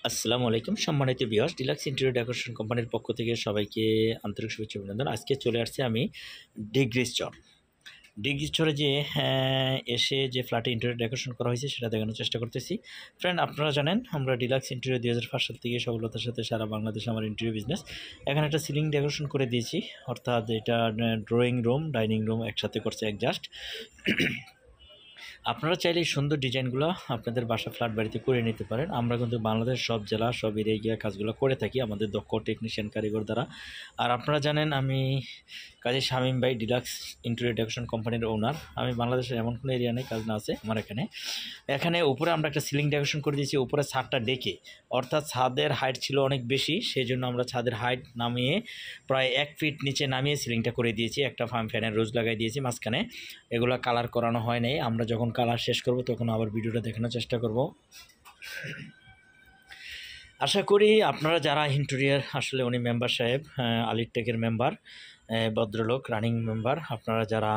আসসালামু আলাইকুম সম্মানিত ভিউয়ার্স, ডিলাক্স ইন্টেরিয়র ডেকোরেশন কোম্পানির পক্ষ থেকে সবাইকে আন্তরিক শুভেচ্ছা অভিনন্দন। আজকে চলে আসছে আমি ডিগ্রি চরে যে এসে যে ফ্ল্যাটে ইন্টেরিয়র ডেকোরেশন করা হয়েছে সেটা দেখানোর চেষ্টা করতেছি। ফ্রেন্ড, আপনারা জানেন আমরা ডিলাক্স ইন্টেরিয়র 2005 সাল থেকে সফলতার সাথে সারা বাংলাদেশে আমার ইন্টেরিয়র বিজনেস। এখানে একটা সিলিং ডেকোরেশন করে দিয়েছি, অর্থাৎ এটা ড্রয়িং রুম, ডাইনিং রুম একসাথে করছে জাস্ট। আপনারা চাইলে এই সুন্দর ডিজাইনগুলো আপনাদের বাসা ফ্ল্যাট বাড়িতে করে নিতে পারেন। আমরা কিন্তু বাংলাদেশ সব জেলা সব এরিয়ায় গিয়ে কাজগুলো করে থাকি আমাদের দক্ষ টেকনিশিয়ান কারিগর দ্বারা। আর আপনারা জানেন আমি কাজী শামীম ভাই, ডিলাক্স ইন্টেরিয়র ডেকোরেশন কোম্পানির ওনার। আমি বাংলাদেশের এমন কোনো এরিয়া নেই কাজ না আছে আমার এখানে উপরে আমরা একটা সিলিং ডেকোরেশন করে দিয়েছি, উপরে ছাদটা ডেকে, অর্থাৎ ছাদের হাইট ছিল অনেক বেশি, সেই জন্য আমরা ছাদের হাইট নামিয়ে প্রায় 1 ফিট নিচে নামিয়ে সিলিংটা করে দিয়েছি। একটা ফ্যানের রোজ লাগাই দিয়েছি মাঝখানে। এগুলো কালার করানো হয় নাই, আমরা যখন কালার শেষ করব তখন আবার ভিডিওটা দেখানোর চেষ্টা করব। আশা করি আপনারা যারা ইন্টেরিয়র, আসলে উনি মেম্বার সাহেব, আলির টেকের মেম্বার, ভদ্রলোক, রানিং মেম্বার, আপনারা যারা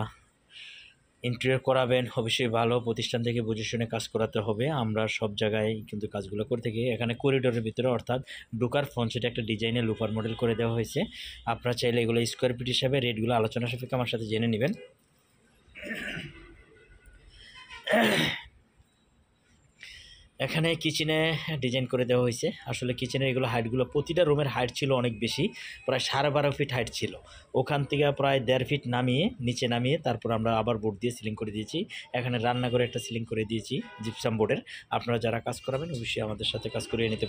ইন্টেরিয়র করাবেন অবশ্যই ভালো প্রতিষ্ঠান থেকে বুঝে শুনে কাজ করাতে হবে। আমরা সব জায়গায় কিন্তু কাজগুলো করে থাকি। এখানে করিডোরের ভিতরে, অর্থাৎ ঢোকার ফ্রন্ট সেটা একটা ডিজাইনে লুপার মডেল করে দেওয়া হয়েছে। আপনারা চাইলে এগুলো স্কোয়ার ফিট হিসাবে রেটগুলো আলোচনা সাপেক্ষে আমার সাথে জেনে নেবেন। এখানে কিচেনে ডিজাইন করে দেওয়া হয়েছে। আসলে কিচেনের এগুলো হাইটগুলো, প্রতিটা রুমের হাইট ছিল অনেক বেশি, প্রায় 12.5 ফিট হাইট ছিল। ওখান থেকে প্রায় 1.5 ফিট নিচে নামিয়ে তারপর আমরা আবার বোর্ড দিয়ে সিলিং করে দিয়েছি। এখানে রান্নাঘরে একটা সিলিং করে দিয়েছি জিপসাম বোর্ডের। আপনারা যারা কাজ করাবেন অবশ্যই আমাদের সাথে কাজ করিয়ে নিতে